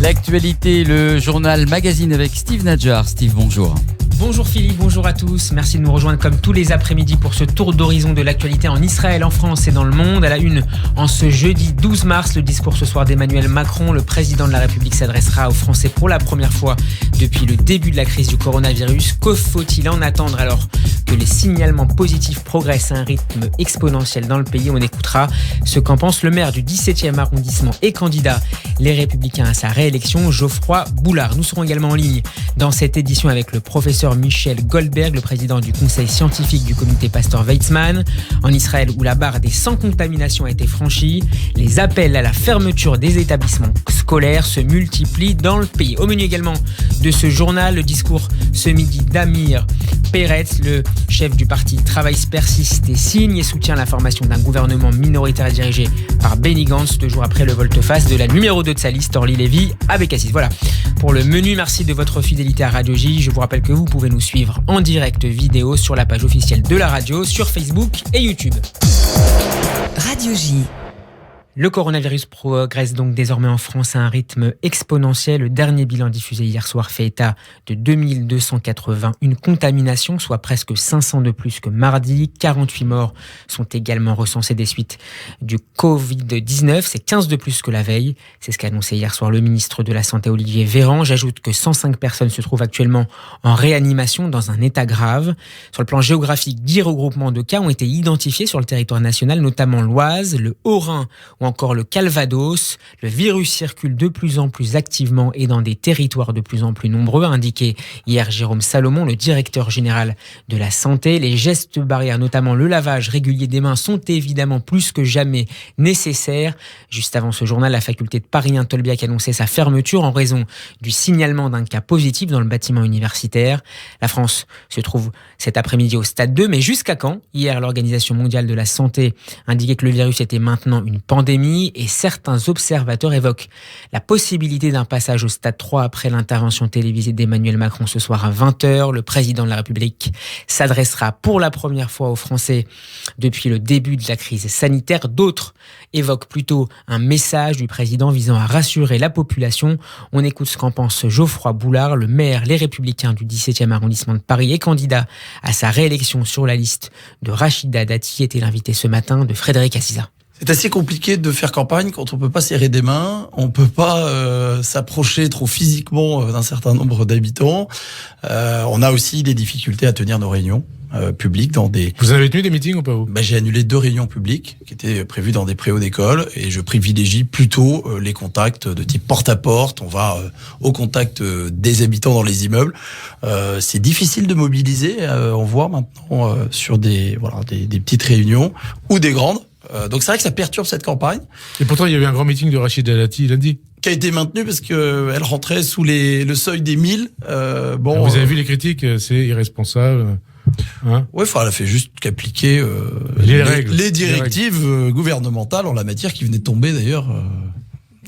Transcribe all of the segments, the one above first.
L'actualité, le journal Magazine avec Steve Nadjar. Steve, bonjour. Bonjour Philippe, bonjour à tous. Merci de nous rejoindre comme tous les après-midi pour ce tour d'horizon de l'actualité en Israël, en France et dans le monde. À la une, en ce jeudi 12 mars, le discours ce soir d'Emmanuel Macron. Le président de la République s'adressera aux Français pour la première fois depuis le début de la crise du coronavirus. Que faut-il en attendre alors que les signalements positifs progressent à un rythme exponentiel dans le pays? On écoutera ce qu'en pense le maire du 17e arrondissement et candidat Les Républicains à sa réélection, Geoffroy Boulard. Nous serons également en ligne dans cette édition avec le professeur Michel Goldberg, le président du conseil scientifique du comité Pasteur Weizmann. En Israël, où la barre des 100 contaminations a été franchie, les appels à la fermeture des établissements scolaires se multiplient dans le pays. Au menu également de ce journal, le discours ce midi d'Amir Peretz, le chef du parti Travail persiste et signe et soutient la formation d'un gouvernement minoritaire dirigé par Benny Gantz 2 jours après le volte-face de la numéro 2 de sa liste, Orly Lévy, avec Assis. Voilà pour le menu. Merci de votre fidélité à Radio J. Je vous rappelle que vous pouvez nous suivre en direct vidéo sur la page officielle de la radio, sur Facebook et YouTube. Radio J. Le coronavirus progresse donc désormais en France à un rythme exponentiel. Le dernier bilan diffusé hier soir fait état de 2281 contaminations, soit presque 500 de plus que mardi. 48 morts sont également recensés des suites du Covid-19. C'est 15 de plus que la veille. C'est ce qu'a annoncé hier soir le ministre de la Santé Olivier Véran. J'ajoute que 105 personnes se trouvent actuellement en réanimation dans un état grave. Sur le plan géographique, 10 regroupements de cas ont été identifiés sur le territoire national, notamment l'Oise, le Haut-Rhin ou encore le Calvados. Le virus circule de plus en plus activement et dans des territoires de plus en plus nombreux, a indiqué hier Jérôme Salomon, le directeur général de la santé. Les gestes barrières, notamment le lavage régulier des mains, sont évidemment plus que jamais nécessaires. Juste avant ce journal, la faculté de Paris-1-Tolbiac annonçait sa fermeture en raison du signalement d'un cas positif dans le bâtiment universitaire. La France se trouve cet après-midi au stade 2, mais jusqu'à quand? Hier, l'Organisation mondiale de la santé indiquait que le virus était maintenant une pandémie et certains observateurs évoquent la possibilité d'un passage au stade 3 après l'intervention télévisée d'Emmanuel Macron ce soir à 20h. Le président de la République s'adressera pour la première fois aux Français depuis le début de la crise sanitaire. D'autres évoquent plutôt un message du président visant à rassurer la population. On écoute ce qu'en pense Geoffroy Boulard, le maire Les Républicains du 17e arrondissement de Paris et candidat à sa réélection sur la liste de Rachida Dati, était l'invité ce matin de Frédéric Assiza. C'est assez compliqué de faire campagne quand on peut pas serrer des mains, on peut pas s'approcher trop physiquement d'un certain nombre d'habitants. On a aussi des difficultés à tenir nos réunions publiques dans des... Vous avez tenu des meetings ou pas vous? J'ai annulé 2 réunions publiques qui étaient prévues dans des préaux d'école et je privilégie plutôt les contacts de type porte-à-porte. On va au contact des habitants dans les immeubles. C'est difficile de mobiliser, on voit maintenant sur des petites réunions ou des grandes. Donc c'est vrai que ça perturbe cette campagne. Et pourtant il y a eu un grand meeting de Rachida Dati lundi. Qui a été maintenu parce que elle rentrait sous le seuil des 1000. Vous avez vu les critiques, c'est irresponsable. Hein? Ouais, elle a fait juste qu'appliquer les directives gouvernementales en la matière qui venaient de tomber d'ailleurs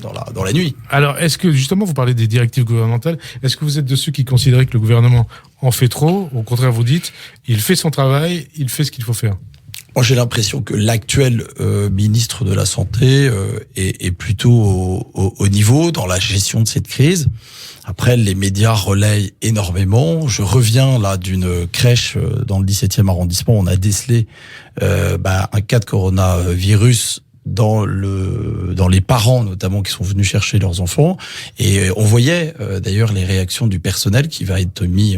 dans la nuit. Alors est-ce que justement vous parlez des directives gouvernementales, est-ce que vous êtes de ceux qui considèrent que le gouvernement en fait trop? Au contraire, vous dites il fait son travail, il fait ce qu'il faut faire. Moi, j'ai l'impression que l'actuel ministre de la Santé est plutôt au niveau dans la gestion de cette crise. Après, les médias relayent énormément. Je reviens là d'une crèche dans le 17e arrondissement. On a décelé un cas de coronavirus dans les parents notamment qui sont venus chercher leurs enfants, et on voyait d'ailleurs les réactions du personnel qui va être mis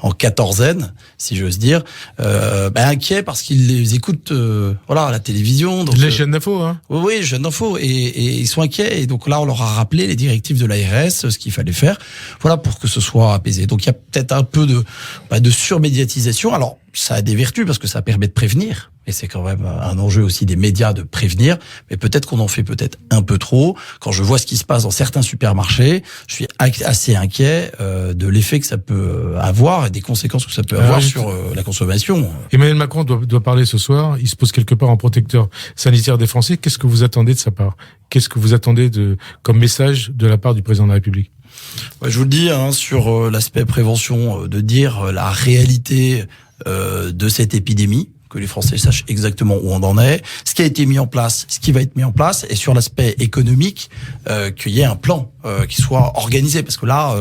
en quatorzaine, si j'ose dire, inquiets parce qu'ils les écoutent à la télévision. Donc, les chaînes d'info, hein. Oui, chaînes d'info, et ils sont inquiets, et donc là on leur a rappelé les directives de l'ARS, ce qu'il fallait faire, pour que ce soit apaisé. Donc il y a peut-être un peu de surmédiatisation. Alors ça a des vertus parce que ça permet de prévenir. Et c'est quand même un enjeu aussi des médias de prévenir, mais peut-être qu'on en fait peut-être un peu trop. Quand je vois ce qui se passe dans certains supermarchés, je suis assez inquiet de l'effet que ça peut avoir et des conséquences que ça peut avoir sur la consommation. Emmanuel Macron doit parler ce soir, il se pose quelque part en protecteur sanitaire des Français. Qu'est-ce que vous attendez de sa part? Qu'est-ce que vous attendez comme message de la part du président de la République? Je vous le dis, sur l'aspect prévention, de dire la réalité de cette épidémie, que les Français sachent exactement où on en est, ce qui a été mis en place, ce qui va être mis en place, et sur l'aspect économique, qu'il y ait un plan qui soit organisé, parce que là,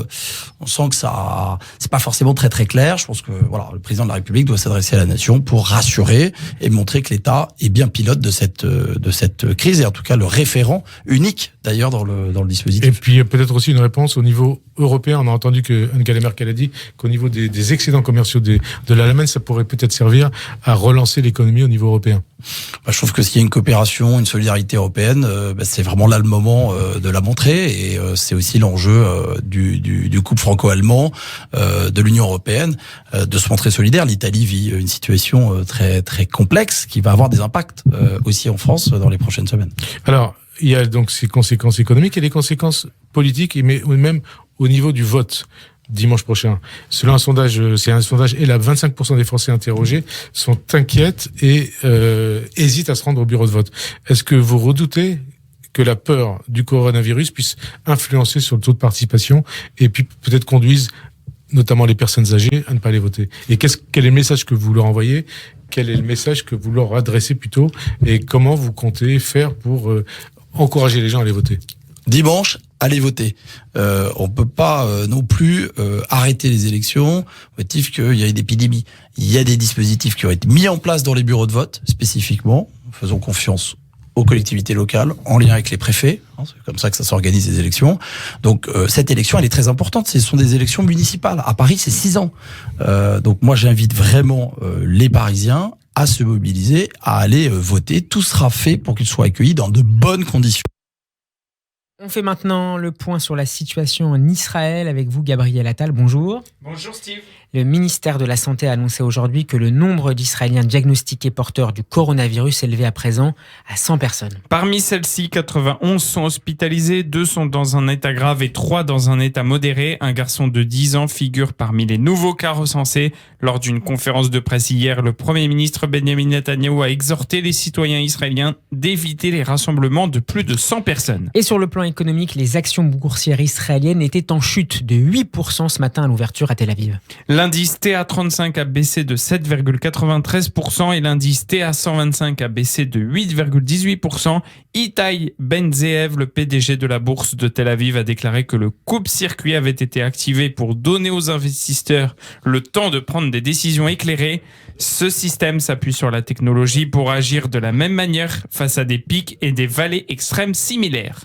on sent que ça, c'est pas forcément très très clair. Je pense que voilà, le président de la République doit s'adresser à la nation pour rassurer et montrer que l'État est bien pilote de cette crise, et en tout cas le référent unique d'ailleurs dans le dispositif. Et puis peut-être aussi une réponse au niveau européen. On a entendu que Angela Merkel a dit qu'au niveau des excédents commerciaux de l'Allemagne, ça pourrait peut-être servir à relancer l'économie au niveau européen. Je trouve que s'il y a une coopération, une solidarité européenne, c'est vraiment là le moment de la montrer, et c'est aussi l'enjeu du couple franco-allemand, de l'Union européenne, de se montrer solidaire. L'Italie vit une situation très très complexe qui va avoir des impacts aussi en France dans les prochaines semaines. Alors, il y a donc ces conséquences économiques et les conséquences politiques, mais même au niveau du vote dimanche prochain. Selon un sondage, et là, 25% des Français interrogés sont inquiètes et hésitent à se rendre au bureau de vote. Est-ce que vous redoutez que la peur du coronavirus puisse influencer sur le taux de participation et puis peut-être conduise notamment les personnes âgées à ne pas aller voter? Et quel est le message que vous leur envoyez? Quel est le message que vous leur adressez plutôt? Et comment vous comptez faire pour encourager les gens à aller voter? Dimanche, allez voter. On peut pas non plus arrêter les élections au motif qu'il y a une épidémie. Il y a des dispositifs qui ont été mis en place dans les bureaux de vote spécifiquement. Faisons confiance aux collectivités locales, en lien avec les préfets. C'est comme ça que ça s'organise les élections. Donc cette élection, elle est très importante. Ce sont des élections municipales. À Paris, c'est 6 ans. Donc moi, j'invite vraiment les Parisiens à se mobiliser, à aller voter. Tout sera fait pour qu'ils soient accueillis dans de bonnes conditions. On fait maintenant le point sur la situation en Israël avec vous, Gabriel Attal. Bonjour. Bonjour Steve. Le ministère de la Santé a annoncé aujourd'hui que le nombre d'Israéliens diagnostiqués porteurs du coronavirus est élevé à présent à 100 personnes. Parmi celles-ci, 91 sont hospitalisées, 2 sont dans un état grave et 3 dans un état modéré. Un garçon de 10 ans figure parmi les nouveaux cas recensés. Lors d'une conférence de presse hier, le Premier ministre Benjamin Netanyahou a exhorté les citoyens israéliens d'éviter les rassemblements de plus de 100 personnes. Et sur le plan économique, les actions boursières israéliennes étaient en chute de 8% ce matin à l'ouverture à Tel Aviv. L'indice TA35 a baissé de 7,93% et l'indice TA125 a baissé de 8,18%. Itai Ben-Zeev, le PDG de la bourse de Tel Aviv, a déclaré que le coupe-circuit avait été activé pour donner aux investisseurs le temps de prendre des décisions éclairées. Ce système s'appuie sur la technologie pour agir de la même manière face à des pics et des vallées extrêmes similaires.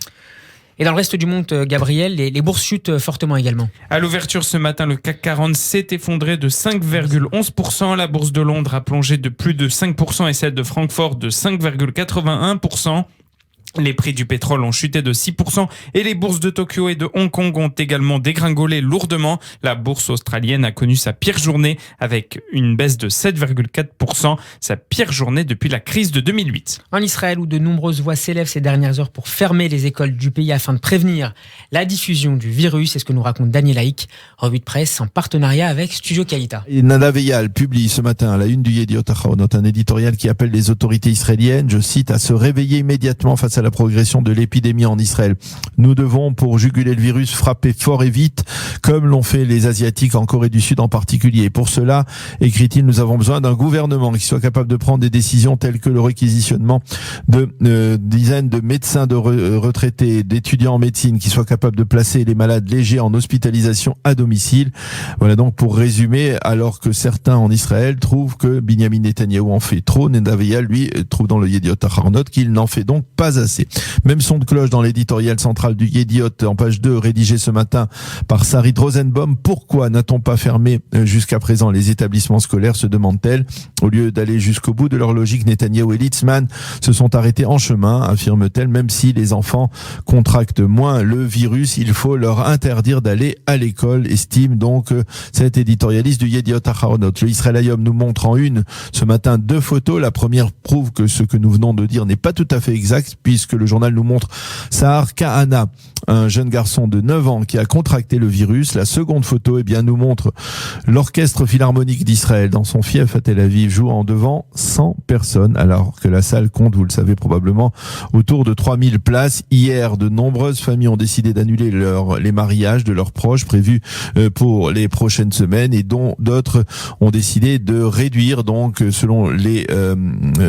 Et dans le reste du monde, Gabriel, les bourses chutent fortement également. À l'ouverture ce matin, le CAC 40 s'est effondré de 5,11%. La bourse de Londres a plongé de plus de 5% et celle de Francfort de 5,81%. Les prix du pétrole ont chuté de 6% et les bourses de Tokyo et de Hong Kong ont également dégringolé lourdement. La bourse australienne a connu sa pire journée avec une baisse de 7,4%, sa pire journée depuis la crise de 2008. En Israël, où de nombreuses voix s'élèvent ces dernières heures pour fermer les écoles du pays afin de prévenir la diffusion du virus, c'est ce que nous raconte Daniel Haïk, revue de presse en partenariat avec Studio Kalita. Et Nadav Eyal publie ce matin à la une du Yediot Ahronoth un éditorial qui appelle les autorités israéliennes, je cite, à se réveiller immédiatement face à la progression de l'épidémie en Israël. Nous devons, pour juguler le virus, frapper fort et vite, comme l'ont fait les Asiatiques en Corée du Sud en particulier. Et pour cela, écrit-il, nous avons besoin d'un gouvernement qui soit capable de prendre des décisions telles que le réquisitionnement de dizaines de médecins de retraités, d'étudiants en médecine, qui soient capables de placer les malades légers en hospitalisation à domicile. Voilà donc pour résumer, alors que certains en Israël trouvent que Binyamin Netanyahou en fait trop, Nadav Eyal, lui, trouve dans le Yediot Ahronoth qu'il n'en fait donc pas assez. Même son de cloche dans l'éditorial central du Yediot en page 2 rédigé ce matin par Sarit Rosenbaum. Pourquoi n'a-t-on pas fermé jusqu'à présent les établissements scolaires, se demande-t-elle. Au lieu d'aller jusqu'au bout de leur logique, Netanyahou et Litzman se sont arrêtés en chemin, affirme-t-elle. Même si les enfants contractent moins le virus, il faut leur interdire d'aller à l'école, estime donc cet éditorialiste du Yediot Ahronoth. Le Israël Hayom nous montre en une ce matin 2 photos. La première prouve que ce que nous venons de dire n'est pas tout à fait exact, puisque virus que le journal nous montre. Sahar Kahana, un jeune garçon de 9 ans qui a contracté le virus. La seconde photo, nous montre l'orchestre philharmonique d'Israël dans son fief à Tel Aviv jouant devant 100 personnes, alors que la salle compte, vous le savez probablement, autour de 3000 places. Hier, de nombreuses familles ont décidé d'annuler les mariages de leurs proches prévus pour les prochaines semaines, et dont d'autres ont décidé de réduire, donc, selon les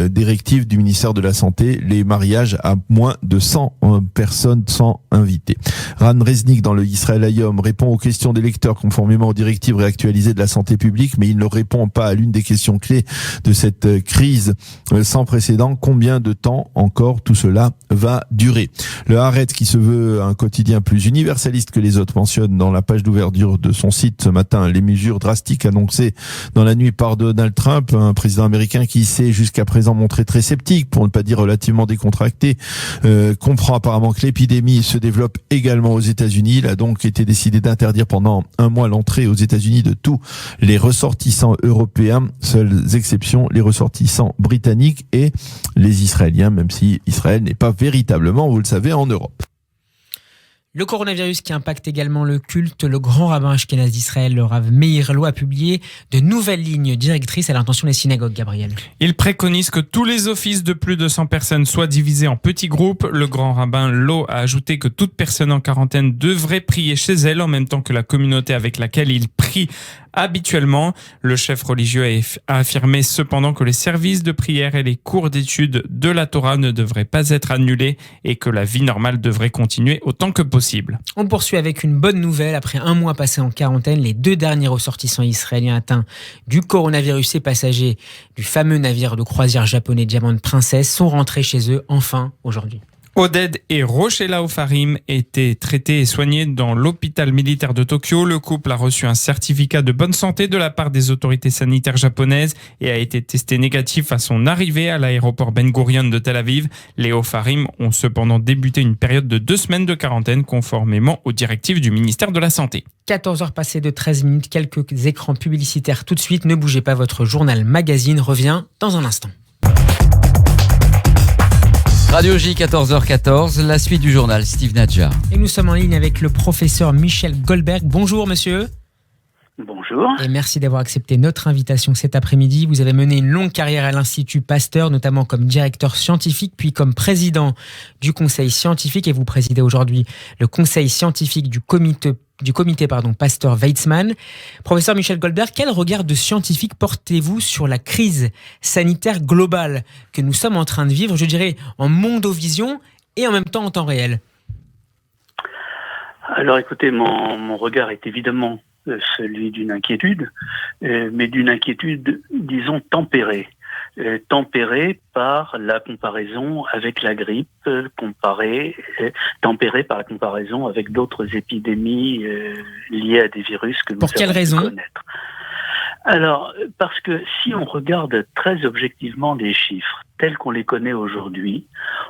directives du ministère de la Santé, les mariages à moins de 100 personnes, 100 invités. Ran Reznik, dans le Israël Hayom, répond aux questions des lecteurs conformément aux directives réactualisées de la santé publique, mais il ne répond pas à l'une des questions clés de cette crise sans précédent. Combien de temps encore tout cela va durer? Le Haaretz, qui se veut un quotidien plus universaliste que les autres, mentionne dans la page d'ouverture de son site ce matin les mesures drastiques annoncées dans la nuit par Donald Trump, un président américain qui s'est jusqu'à présent montré très sceptique, pour ne pas dire relativement décontracté, comprend apparemment que l'épidémie se développe également aux États-Unis. Il a donc été décidé d'interdire pendant un mois l'entrée aux États-Unis de tous les ressortissants européens, seules exceptions les ressortissants britanniques et les Israéliens, même si Israël n'est pas véritablement, vous le savez, en Europe. Le coronavirus qui impacte également le culte, le grand rabbin ashkénaze d'Israël, le Rav Meir Lo, a publié de nouvelles lignes directrices à l'intention des synagogues, Gabriel. Il préconise que tous les offices de plus de 100 personnes soient divisés en petits groupes. Le grand rabbin Lo a ajouté que toute personne en quarantaine devrait prier chez elle en même temps que la communauté avec laquelle il prie habituellement. Le chef religieux a affirmé cependant que les services de prière et les cours d'études de la Torah ne devraient pas être annulés et que la vie normale devrait continuer autant que possible. On poursuit avec une bonne nouvelle. Après un mois passé en quarantaine, les 2 derniers ressortissants israéliens atteints du coronavirus et passagers du fameux navire de croisière japonais Diamond Princess sont rentrés chez eux enfin aujourd'hui. Oded et Rochella Ofarim étaient traités et soignés dans l'hôpital militaire de Tokyo. Le couple a reçu un certificat de bonne santé de la part des autorités sanitaires japonaises et a été testé négatif à son arrivée à l'aéroport Ben Gurion de Tel Aviv. Les Ofarim ont cependant débuté une période de 2 semaines de quarantaine conformément aux directives du ministère de la Santé. 14 heures passées de 13 minutes, quelques écrans publicitaires tout de suite. Ne bougez pas, votre journal magazine revient dans un instant. Radio J, 14h14, la suite du journal, Steve Nadja. Et nous sommes en ligne avec le professeur Michel Goldberg. Bonjour monsieur. Bonjour. Et merci d'avoir accepté notre invitation cet après-midi. Vous avez mené une longue carrière à l'Institut Pasteur, notamment comme directeur scientifique, puis comme président du conseil scientifique, et vous présidez aujourd'hui le conseil scientifique du comité Pasteur-Weizmann. Professeur Michel Goldberg, quel regard de scientifique portez-vous sur la crise sanitaire globale que nous sommes en train de vivre, je dirais, en mondovision et en même temps en temps réel? Alors écoutez, mon regard est évidemment celui d'une inquiétude, mais d'une inquiétude, disons, tempérée. Tempérée par la comparaison avec la grippe, tempérée par la comparaison avec d'autres épidémies liées à des virus que nous avons pu connaître. Pour quelle raison ? Alors, parce que si on regarde très objectivement les chiffres tels qu'on les connaît aujourd'hui,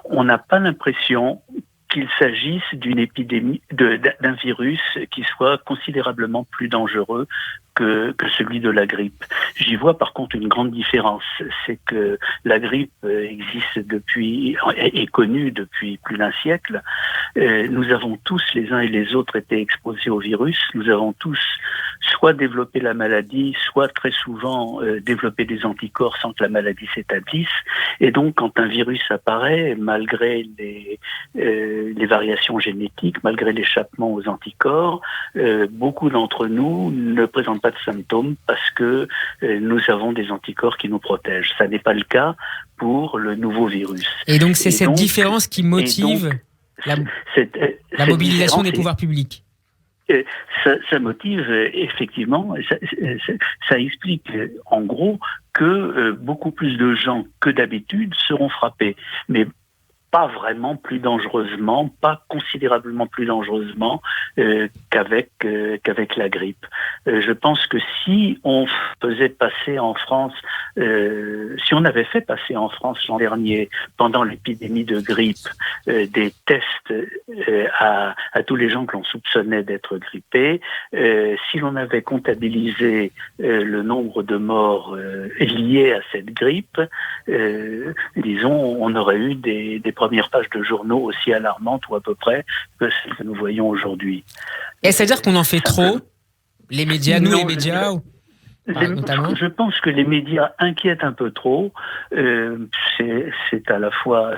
on n'a pas l'impression qu'il s'agisse d'une épidémie, d'un virus qui soit considérablement plus dangereux que celui de la grippe. J'y vois par contre une grande différence, c'est que la grippe existe est connue depuis plus d'1 siècle. Nous avons tous, les uns et les autres, été exposés au virus. Nous avons tous soit développé la maladie, soit très souvent développé des anticorps sans que la maladie s'établisse. Et donc, quand un virus apparaît, malgré les variations génétiques, malgré l'échappement aux anticorps, beaucoup d'entre nous ne présentent pas de symptômes parce que nous avons des anticorps qui nous protègent. Ça n'est pas le cas pour le nouveau virus. Et donc, c'est cette différence qui motive la mobilisation des pouvoirs publics. Ça motive effectivement, ça explique en gros que beaucoup plus de gens que d'habitude seront frappés, mais pas vraiment plus dangereusement, pas considérablement plus dangereusement qu'avec la grippe. Je pense que si on faisait passer en France, si on avait fait passer en France l'an dernier, pendant l'épidémie de grippe, des tests à tous les gens que l'on soupçonnait d'être grippés, si l'on avait comptabilisé le nombre de morts liés à cette grippe, disons, on aurait eu des problèmes premières pages de journaux aussi alarmantes ou à peu près que celles que nous voyons aujourd'hui. Et c'est-à-dire qu'on en fait trop, les médias, nous les médias notamment. Je pense que les médias inquiètent un peu trop. C'est à la fois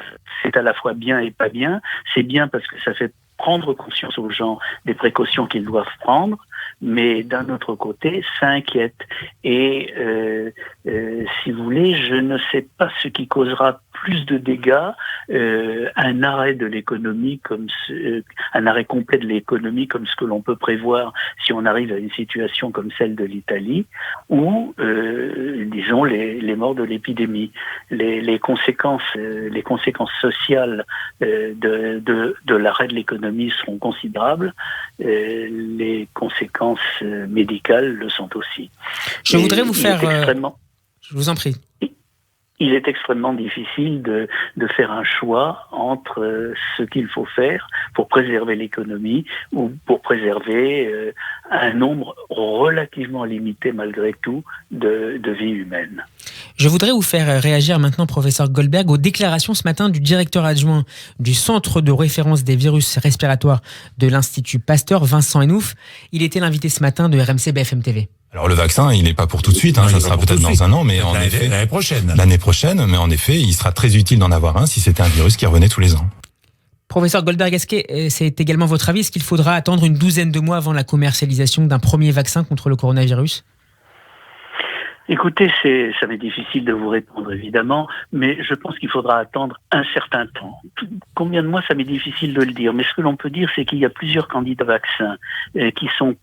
bien et pas bien. C'est bien parce que ça fait prendre conscience aux gens des précautions qu'ils doivent prendre, mais d'un autre côté, ça inquiète. Et si vous voulez, je ne sais pas ce qui causera plus de dégâts, un arrêt de l'économie un arrêt complet de l'économie comme ce que l'on peut prévoir si on arrive à une situation comme celle de l'Italie, ou disons les morts de l'épidémie, les conséquences sociales de l'arrêt de l'économie seront considérables, les conséquences médicales le sont aussi. Je voudrais vous faire je vous en prie. Il est extrêmement difficile de faire un choix entre ce qu'il faut faire pour préserver l'économie ou pour préserver un nombre relativement limité malgré tout de vies humaines. Je voudrais vous faire réagir maintenant, professeur Goldberg, aux déclarations ce matin du directeur adjoint du Centre de référence des virus respiratoires de l'Institut Pasteur, Vincent Enouf. Il était l'invité ce matin de RMC BFM TV. Alors le vaccin, il n'est pas pour tout de suite, ça sera peut-être dans un an, mais en effet l'année prochaine, mais en effet, il sera très utile d'en avoir un si c'était un virus qui revenait tous les ans. Professeur Goldberg, est-ce que c'est également votre avis? Est-ce qu'il faudra attendre une douzaine de mois avant la commercialisation d'un premier vaccin contre le coronavirus? Écoutez, ça m'est difficile de vous répondre évidemment, mais je pense qu'il faudra attendre un certain temps. Combien de mois, ça m'est difficile de le dire, mais ce que l'on peut dire, c'est qu'il y a plusieurs candidats vaccins qui sont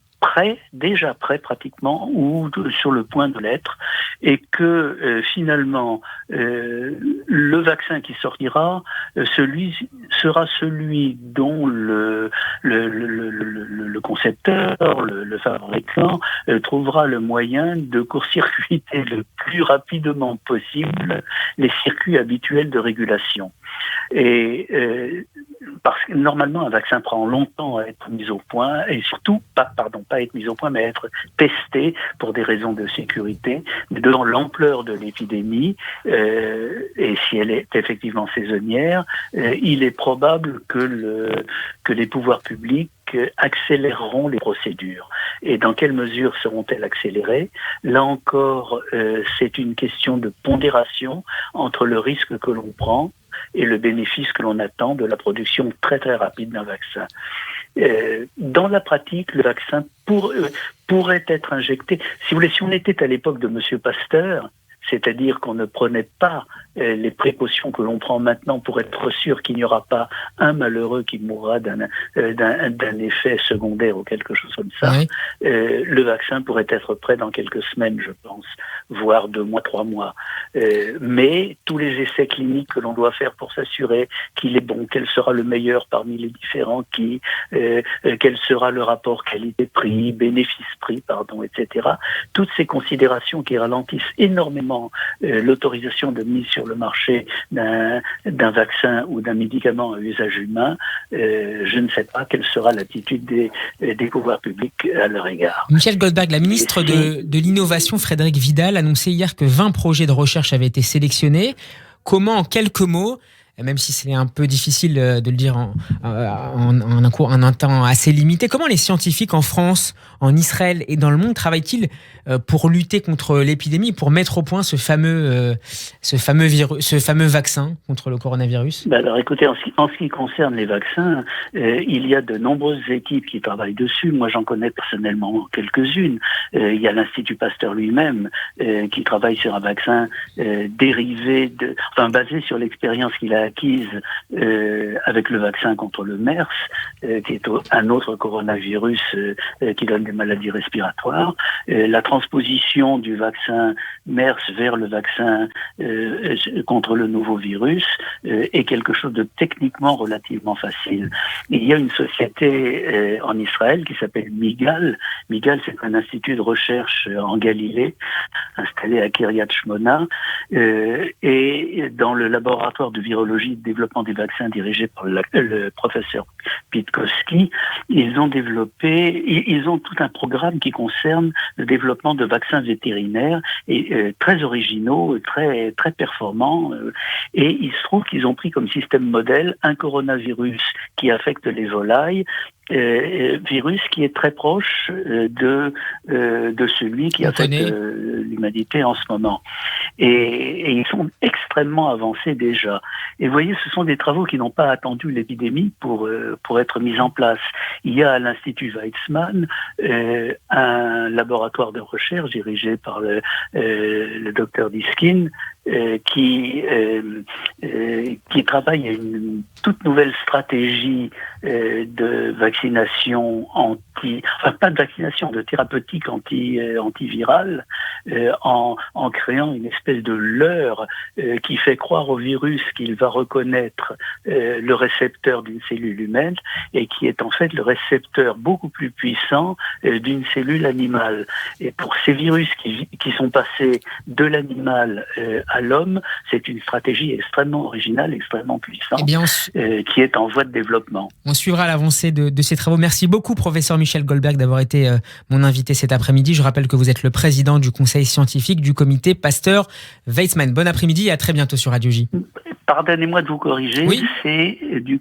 déjà prêts pratiquement, ou sur le point de l'être, et que finalement le vaccin qui sortira sera celui dont le concepteur, le fabricant trouvera le moyen de court-circuiter le plus rapidement possible les circuits habituels de régulation. Et parce que normalement un vaccin prend longtemps à être mis au point, et surtout pas être mis au point, mais être testé pour des raisons de sécurité. Mais devant l'ampleur de l'épidémie, et si elle est effectivement saisonnière, il est probable que les pouvoirs publics accéléreront les procédures. Et dans quelle mesure seront-elles accélérées? Là encore, c'est une question de pondération entre le risque que l'on prend et le bénéfice que l'on attend de la production très très rapide d'un vaccin. Dans la pratique, le vaccin pourrait être injecté. Si vous voulez, si on était à l'époque de M. Pasteur, c'est-à-dire qu'on ne prenait pas les précautions que l'on prend maintenant pour être sûr qu'il n'y aura pas un malheureux qui mourra d'un effet secondaire ou quelque chose comme ça, oui. Le vaccin pourrait être prêt dans quelques semaines, je pense, voire 2 mois, 3 mois. Mais tous les essais cliniques que l'on doit faire pour s'assurer qu'il est bon, quel sera le meilleur parmi les différents, quel sera le rapport qualité-prix, bénéfice-prix, etc. Toutes ces considérations qui ralentissent énormément l'autorisation de mise sur le marché d'un vaccin ou d'un médicament à usage humain, je ne sais pas quelle sera l'attitude des pouvoirs publics à leur égard. Michel Goldberg, la ministre de l'Innovation, Frédérique Vidal, annonçait hier que 20 projets de recherche avaient été sélectionnés. Comment, en quelques mots, même si c'est un peu difficile de le dire en un temps assez limité, comment les scientifiques en France, en Israël et dans le monde travaillent-ils pour lutter contre l'épidémie, pour mettre au point ce fameux vaccin contre le coronavirus? Alors écoutez, en ce qui concerne les vaccins, il y a de nombreuses équipes qui travaillent dessus. Moi, j'en connais personnellement quelques-unes. Il y a l'Institut Pasteur lui-même qui travaille sur un vaccin basé sur l'expérience qu'il a acquise avec le vaccin contre le MERS, qui est un autre coronavirus qui donne des maladies respiratoires. La transposition du vaccin MERS vers le vaccin contre le nouveau virus est quelque chose de techniquement relativement facile. Il y a une société en Israël qui s'appelle Migal. Migal, c'est un institut de recherche en Galilée, installé à Kiryat Shmona, et dans le laboratoire de virologie technologie de développement des vaccins dirigée par le professeur Pitkowski, ils ont tout un programme qui concerne le développement de vaccins vétérinaires et très originaux, très très performants. Et il se trouve qu'ils ont pris comme système modèle un coronavirus qui affecte les volailles, virus qui est très proche de celui qui affecte l'humanité en ce moment. Et ils sont extrêmement avancés déjà. Et vous voyez, ce sont des travaux qui n'ont pas attendu l'épidémie pour être mis en place. Il y a à l'Institut Weizmann un laboratoire de recherche dirigé par le docteur Diskin qui travaille à une toute nouvelle stratégie de vaccination pas de vaccination, de thérapeutique antivirale, en créant une espèce de leurre qui fait croire au virus qu'il va reconnaître le récepteur d'une cellule humaine et qui est en fait le récepteur beaucoup plus puissant d'une cellule animale. Et pour ces virus qui sont passés de l'animal à l'homme, c'est une stratégie extrêmement originale, extrêmement puissante, qui est en voie de développement. On suivra l'avancée de ces travaux. Merci beaucoup, professeur Michel Goldberg, d'avoir été mon invité cet après-midi. Je rappelle que vous êtes le président du conseil scientifique du comité Pasteur-Weizmann. Bon après-midi et à très bientôt sur Radio J. Pardonnez-moi de vous corriger, oui. C'est du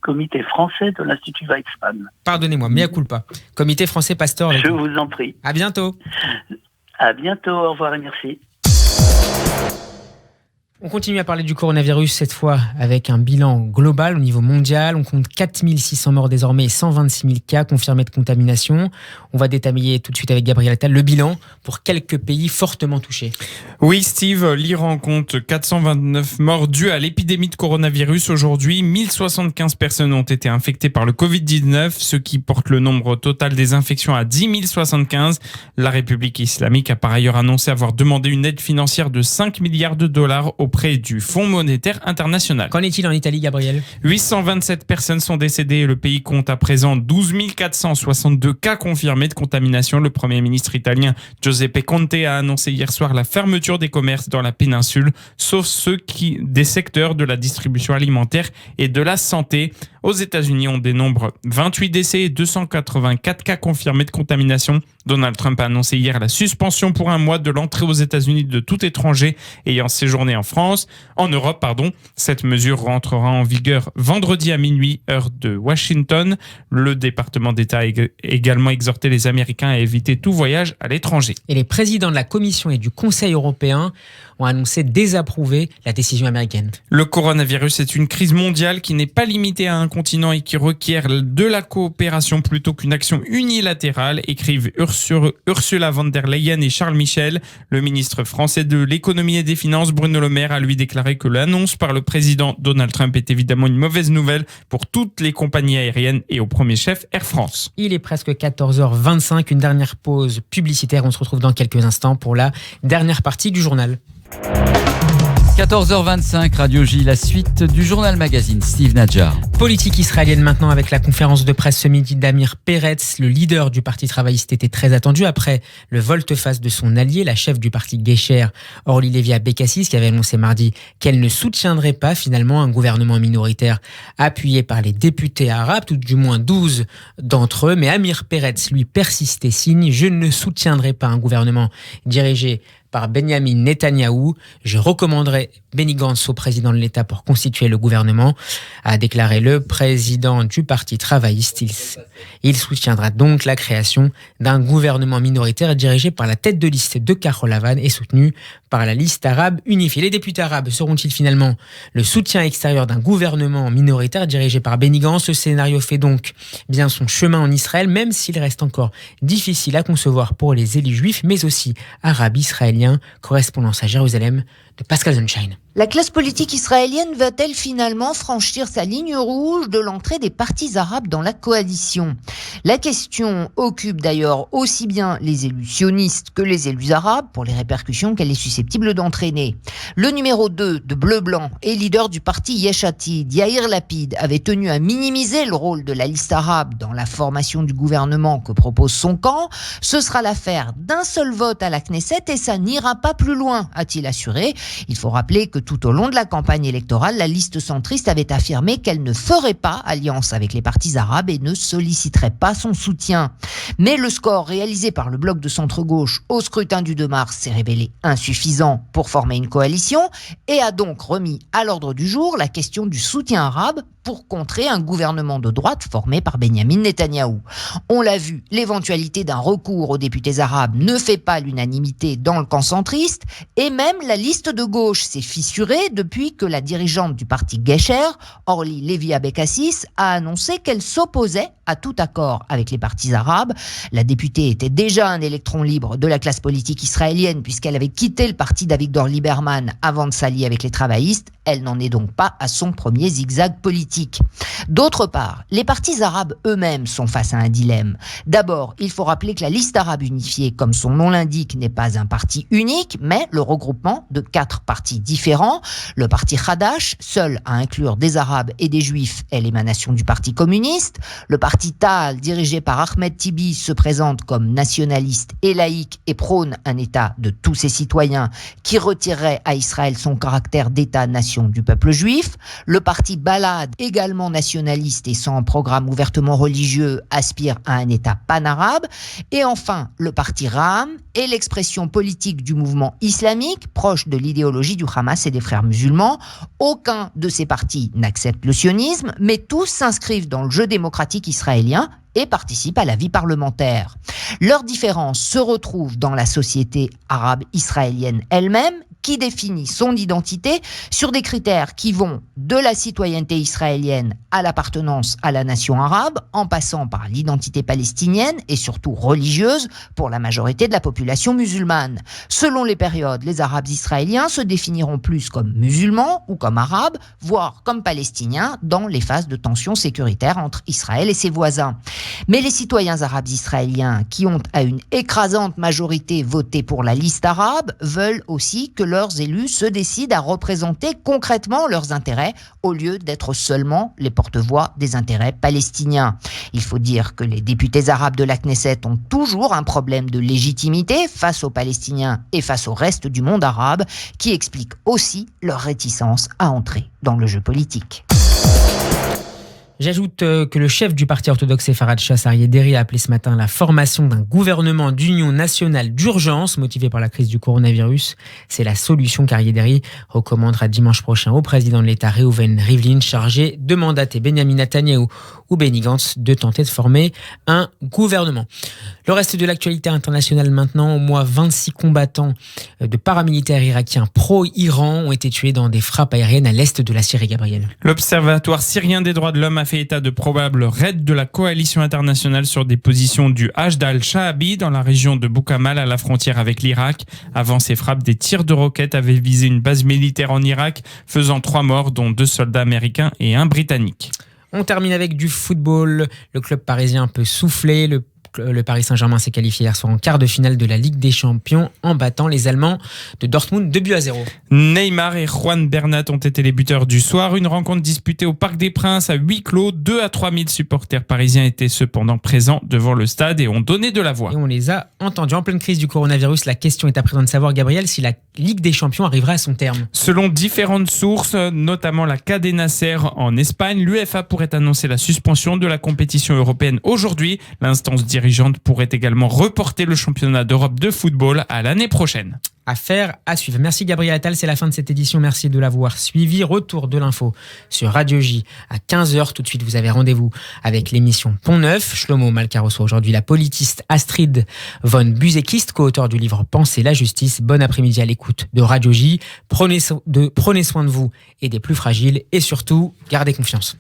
comité français de l'Institut Weizmann. Pardonnez-moi, mea culpa. Comité français Pasteur. Je vous en prie. À bientôt. À bientôt, au revoir et merci. On continue à parler du coronavirus, cette fois avec un bilan global au niveau mondial. On compte 4600 morts désormais et 126 000 cas confirmés de contamination. On va détailler tout de suite avec Gabriel Attal le bilan pour quelques pays fortement touchés. Oui, Steve, l'Iran compte 429 morts dus à l'épidémie de coronavirus aujourd'hui. 1075 personnes ont été infectées par le Covid-19, ce qui porte le nombre total des infections à 10 075. La République islamique a par ailleurs annoncé avoir demandé une aide financière de 5 milliards de dollars auprès du Fonds monétaire international. Qu'en est-il en Italie, Gabriel ? 827 personnes sont décédées et le pays compte à présent 12 462 cas confirmés de contamination. Le Premier ministre italien Giuseppe Conte a annoncé hier soir la fermeture des commerces dans la péninsule, sauf ceux des secteurs de la distribution alimentaire et de la santé. Aux États-Unis, on dénombre 28 décès et 284 cas confirmés de contamination. Donald Trump a annoncé hier la suspension pour un mois de l'entrée aux États-Unis de tout étranger ayant séjourné en Europe. Cette mesure rentrera en vigueur vendredi à minuit, heure de Washington. Le département d'État a également exhorté les Américains à éviter tout voyage à l'étranger. Et les présidents de la Commission et du Conseil européen ont annoncé désapprouver la décision américaine. Le coronavirus est une crise mondiale qui n'est pas limitée à un continent et qui requiert de la coopération plutôt qu'une action unilatérale, écrivent Ursula von der Leyen et Charles Michel. Le ministre français de l'économie et des finances, Bruno Le Maire, a lui déclaré que l'annonce par le président Donald Trump est évidemment une mauvaise nouvelle pour toutes les compagnies aériennes et au premier chef Air France. Il est presque 14h25, une dernière pause publicitaire. On se retrouve dans quelques instants pour la dernière partie du journal. 14h25, Radio J, la suite du journal magazine. Steve Nadjar. Politique israélienne maintenant avec la conférence de presse ce midi d'Amir Peretz. Le leader du parti travailliste était très attendu après le volte-face de son allié, la chef du parti Gesher, Orly Levy Abekassis, qui avait annoncé mardi qu'elle ne soutiendrait pas finalement un gouvernement minoritaire appuyé par les députés arabes, tout du moins 12 d'entre eux. Mais Amir Peretz, lui, persistait, signe « Je ne soutiendrai pas un gouvernement dirigé par Benjamin Netanyahou. Je recommanderai Benny Gantz au président de l'État pour constituer le gouvernement », a déclaré le président du parti travailliste. Il soutiendra donc la création d'un gouvernement minoritaire dirigé par la tête de liste de Carol Lavan et soutenu par la liste arabe unifiée. Les députés arabes seront-ils finalement le soutien extérieur d'un gouvernement minoritaire dirigé par Benny Gantz ? Ce scénario fait donc bien son chemin en Israël, même s'il reste encore difficile à concevoir pour les élus juifs, mais aussi arabes israéliens. Correspondance à Jérusalem de Pascal Sunshine. La classe politique israélienne va-t-elle finalement franchir sa ligne rouge de l'entrée des partis arabes dans la coalition ? La question occupe d'ailleurs aussi bien les élus sionistes que les élus arabes pour les répercussions qu'elle est susceptible d'entraîner. Le numéro 2 de Bleu-Blanc et leader du parti Yesh Atid, Yair Lapid, avait tenu à minimiser le rôle de la liste arabe dans la formation du gouvernement que propose son camp. Ce sera l'affaire d'un seul vote à la Knesset et ça n'ira pas plus loin, a-t-il assuré. Il faut rappeler que tout au long de la campagne électorale, la liste centriste avait affirmé qu'elle ne ferait pas alliance avec les partis arabes et ne solliciterait pas son soutien. Mais le score réalisé par le bloc de centre-gauche au scrutin du 2 mars s'est révélé insuffisant pour former une coalition et a donc remis à l'ordre du jour la question du soutien arabe pour contrer un gouvernement de droite formé par Benyamin Netanyahou. On l'a vu, l'éventualité d'un recours aux députés arabes ne fait pas l'unanimité dans le camp centriste et même la liste de gauche s'est fissurée depuis que la dirigeante du parti Gesher, Orly Levy Abekassis, a annoncé qu'elle s'opposait à tout accord avec les partis arabes. La députée était déjà un électron libre de la classe politique israélienne puisqu'elle avait quitté le parti d'Avigdor Lieberman avant de s'allier avec les travaillistes. Elle n'en est donc pas à son premier zigzag politique. D'autre part, les partis arabes eux-mêmes sont face à un dilemme. D'abord, il faut rappeler que la liste arabe unifiée, comme son nom l'indique, n'est pas un parti unique, mais le regroupement de 4 partis différents. Le parti Hadash, seul à inclure des arabes et des juifs, est l'émanation du parti communiste. Le parti Ta'al, dirigé par Ahmed Tibi, se présente comme nationaliste et laïque et prône un État de tous ses citoyens qui retirerait à Israël son caractère d'État-nation du peuple juif. Le parti Balad, également nationaliste et sans programme ouvertement religieux, aspire à un État pan-arabe. Et enfin, le parti Ra'am est l'expression politique du mouvement islamique, proche de l'idéologie du Hamas et des frères musulmans. Aucun de ces partis n'accepte le sionisme, mais tous s'inscrivent dans le jeu démocratique israélien et participent à la vie parlementaire. Leurs différences se retrouvent dans la société arabe israélienne elle-même, qui définit son identité sur des critères qui vont de la citoyenneté israélienne à l'appartenance à la nation arabe, en passant par l'identité palestinienne et surtout religieuse pour la majorité de la population musulmane. Selon les périodes, les Arabes israéliens se définiront plus comme musulmans ou comme arabes, voire comme palestiniens dans les phases de tensions sécuritaires entre Israël et ses voisins. Mais les citoyens arabes israéliens, qui ont à une écrasante majorité voté pour la liste arabe, veulent aussi que leurs élus se décident à représenter concrètement leurs intérêts au lieu d'être seulement les porte-voix des intérêts palestiniens. Il faut dire que les députés arabes de la Knesset ont toujours un problème de légitimité face aux Palestiniens et face au reste du monde arabe, qui explique aussi leur réticence à entrer dans le jeu politique. J'ajoute que le chef du parti orthodoxe séfarade Shas, Aryeh Deri, a appelé ce matin la formation d'un gouvernement d'union nationale d'urgence motivé par la crise du coronavirus. C'est la solution qu'Aryeh Deri recommandera dimanche prochain au président de l'État Reuven Rivlin, chargé de mandater Benyamin Netanyahou ou Benny Gantz de tenter de former un gouvernement. Le reste de l'actualité internationale maintenant. Au moins 26 combattants de paramilitaires irakiens pro-Iran ont été tués dans des frappes aériennes à l'est de la Syrie, Gabriel. L'Observatoire syrien des droits de l'homme a fait état de probables raids de la coalition internationale sur des positions du Hashd al-Sha'abi dans la région de Boukamal à la frontière avec l'Irak. Avant ces frappes, des tirs de roquettes avaient visé une base militaire en Irak, faisant 3 morts, dont 2 soldats américains et 1 britannique. On termine avec du football. Le club parisien peut souffler. Le Paris Saint-Germain s'est qualifié hier soir en quart de finale de la Ligue des Champions en battant les Allemands de Dortmund 2-0. Neymar et Juan Bernat ont été les buteurs du soir. Une rencontre disputée au Parc des Princes à huis clos. 2 à 3 000 supporters parisiens étaient cependant présents devant le stade et ont donné de la voix. Et on les a entendus. En pleine crise du coronavirus, la question est à présent de savoir, Gabriel, si la Ligue des Champions arrivera à son terme. Selon différentes sources, notamment la Cadena Ser en Espagne, l'UEFA pourrait annoncer la suspension de la compétition européenne aujourd'hui. L'instance dirigeante pourrait également reporter le championnat d'Europe de football à l'année prochaine. Affaire à suivre. Merci Gabriel Attal, c'est la fin de cette édition. Merci de l'avoir suivi. Retour de l'info sur Radio J à 15h. Tout de suite, vous avez rendez-vous avec l'émission Pont Neuf. Shlomo Malka reçoit aujourd'hui la politiste Astrid von Buzekist, co-auteur du livre Penser la justice. Bon après-midi à l'écoute de Radio J. Prenez soin de vous et des plus fragiles et surtout, gardez confiance.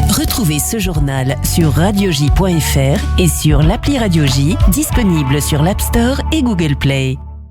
Retrouvez ce journal sur radioj.fr et sur l'appli Radio J, disponible sur l'App Store et Google Play.